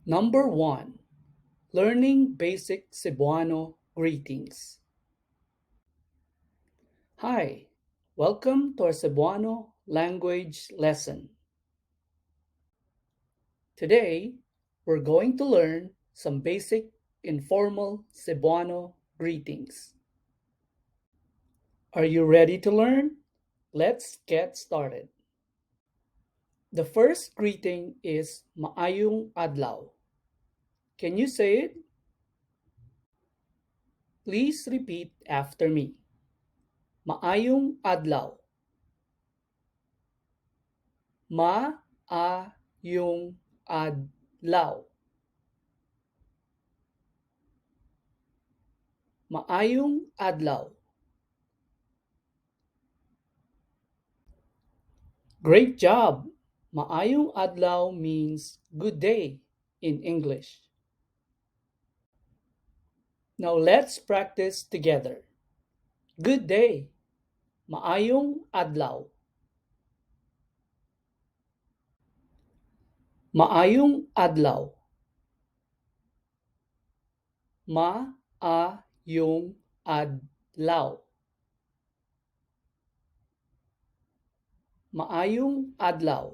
Number 1. Learning basic Cebuano greetings. Hi, welcome to our Cebuano language lesson. Today, we're going to learn some basic informal Cebuano greetings. Are you ready to learn? Let's get started. The first greeting is Maayong Adlaw. Can you say it? Please repeat after me. Maayong Adlaw. Maayong Adlaw. Maayong Adlaw. Great job! Maayong Adlaw means good day in English. Now let's practice together. Good day. Maayong Adlaw. Maayong Adlaw. Maayong Adlaw. Maayong Adlaw.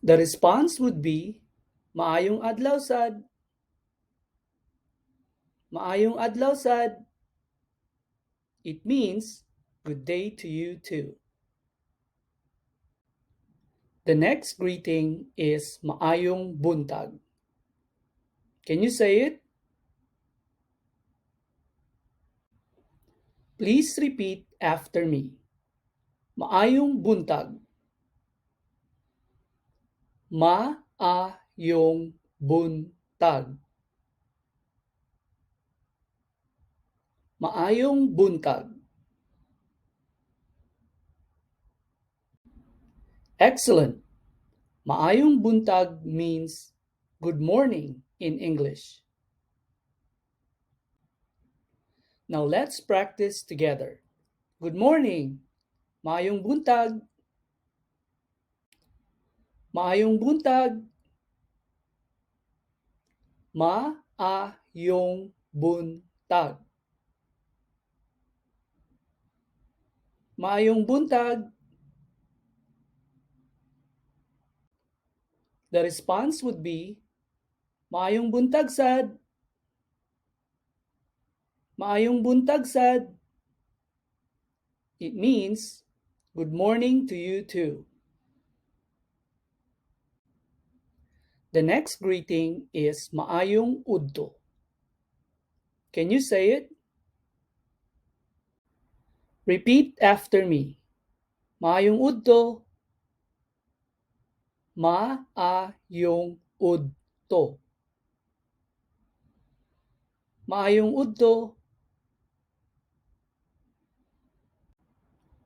The response would be Maayong Adlaw sad. Maayong Adlaw sad. It means good day to you too. The next greeting is Maayong buntag. Can you say it? Please repeat after me. Maayong buntag. Maayong buntag. Maayong buntag. Excellent. Maayong buntag means good morning in English. Now let's practice together. Good morning. Maayong buntag. Maayong buntag. Maayong buntag. Maayong buntag. The response would be Maayong buntag sad. Maayong buntag sad. It means good morning to you too. The next greeting is Maayong udto. Can you say it? Repeat after me. Maayong udto. Maayong udto. Maayong udto.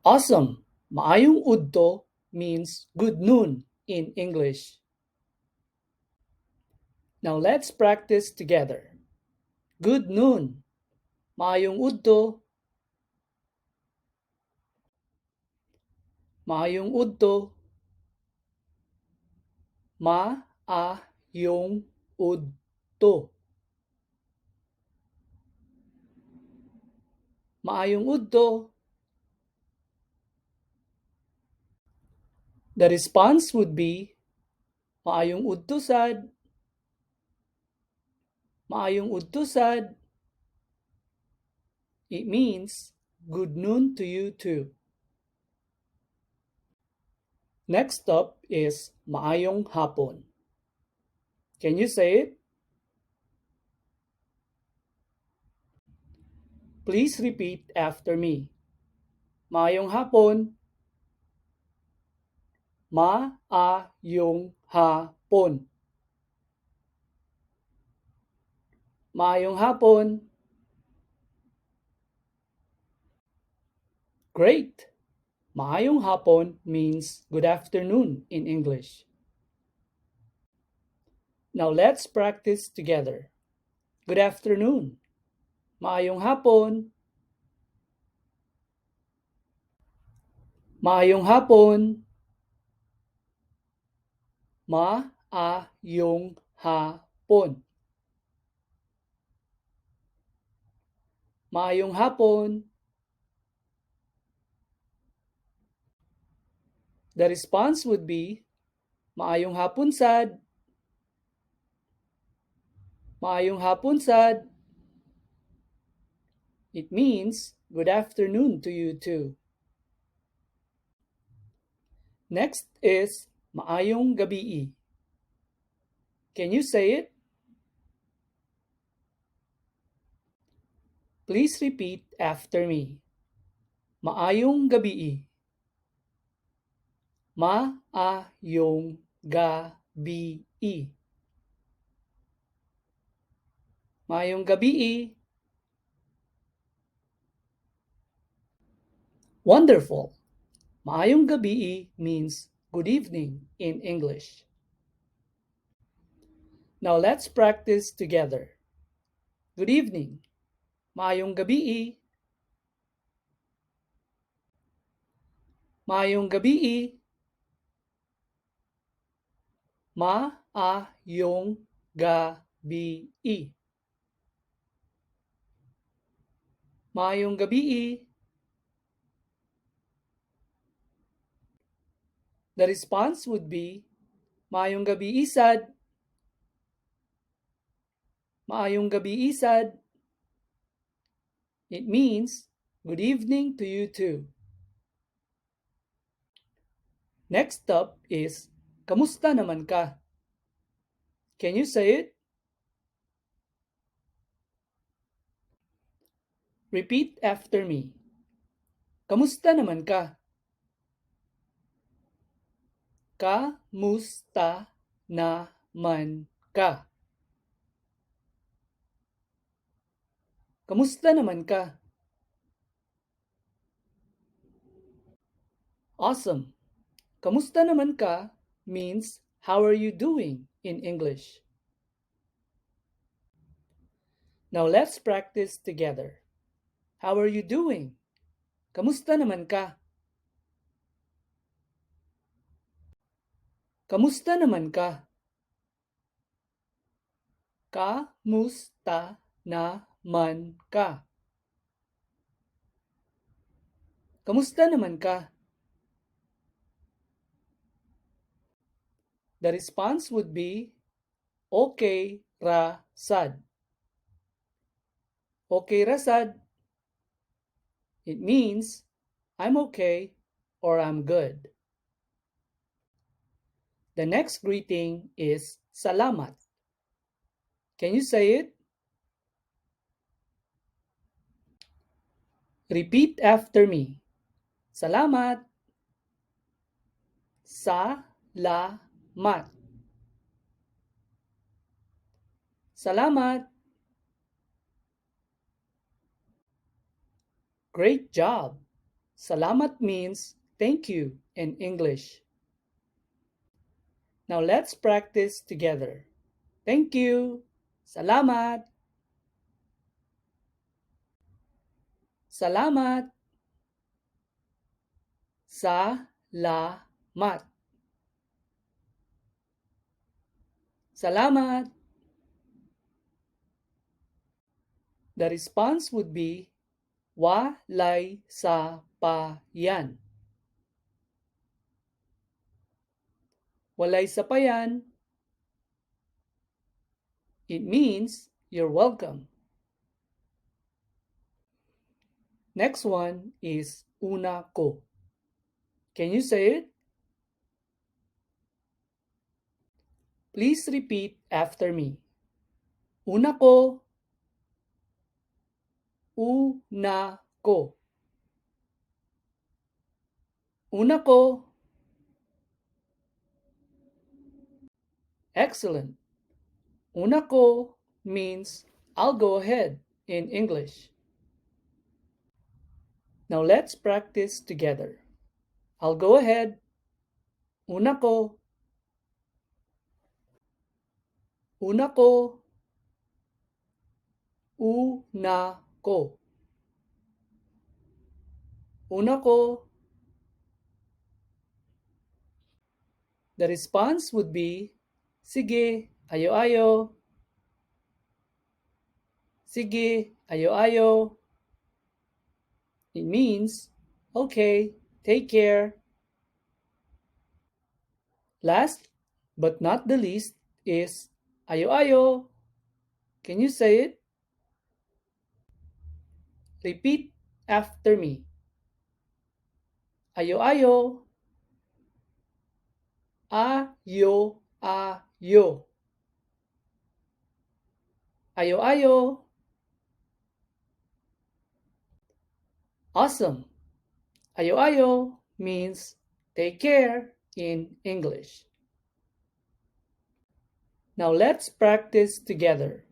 Awesome! Maayong udto means good noon in English. Now let's practice together. Good noon. Maayong udto. Maayong udto. Maayong udto. Maayong udto. The response would be Maayong udto sad. Maayong udto sad. It means good noon to you too. Next up is Maayong hapon. Can you say it? Please repeat after me. Maayong hapon. Maayong hapon. Maayong hapon. Great! Maayong hapon means good afternoon in English. Now let's practice together. Good afternoon. Maayong hapon. Maayong hapon. Maayong hapon. Maayong hapon. The response would be Maayong hapon sad. Maayong hapon sad. It means good afternoon to you too. Next is Maayong gabii. Can you say it? Please repeat after me. Maayong gabii. Maayong gabii. Maayong gabii. Wonderful. Maayong gabii means good evening in English. Now let's practice together. Good evening. Maayong gabii. Maayong gabii. Maayong gabii. Maayong gabii. The response would be Maayong gabii sad. Maayong gabii sad. It means good evening to you too. Next up is Kamusta naman ka? Can you say it? Repeat after me. Kamusta naman ka? Kamusta naman ka? Kamusta naman ka? Awesome. Kamusta naman ka means how are you doing in English. Now let's practice together. How are you doing? Kamusta naman ka? Kamusta naman ka? Kamusta naman ka? Kamusta naman ka? The response would be okay ra sad. Okay ra sad. It means I'm okay or I'm good. The next greeting is salamat. Can you say it? Repeat after me. Salamat. Salamat. Salamat. Great job. Salamat means thank you in English. Now let's practice together. Thank you. Salamat. Salamat. Salamat. Salamat. The response would be walay sapayan. Walay sapayan. It means you're welcome. Next one is una ko. Can you say it? Please repeat after me. Una ko. Una ko. Una ko. Excellent. Una ko means I'll go ahead in English. Now let's practice together. I'll go ahead. Una ko. Una ko. Una ko. Una ko. The response would be, sige, ayo-ayo. Sige, ayo-ayo. It means, okay, take care. Last but not the least is ayo-ayo. Can you say it? Repeat after me. Ayo-ayo. Ayo-ayo. Ayo-ayo. Awesome. Ayo-ayo means take care in English. Now let's practice together.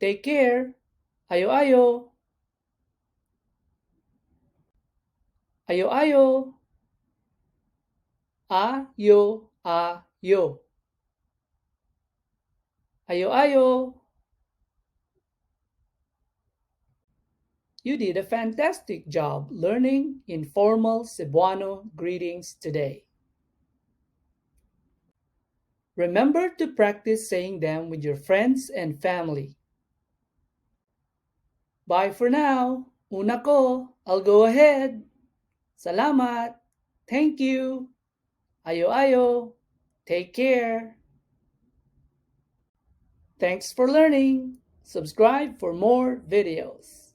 Take care. Ayo-ayo. Ayo-ayo. Ayo-ayo. Ayo-ayo. You did a fantastic job learning informal Cebuano greetings today. Remember to practice saying them with your friends and family. Bye for now. Una ko. I'll go ahead. Salamat. Thank you. Ayo-ayo. Take care. Thanks for learning. Subscribe for more videos.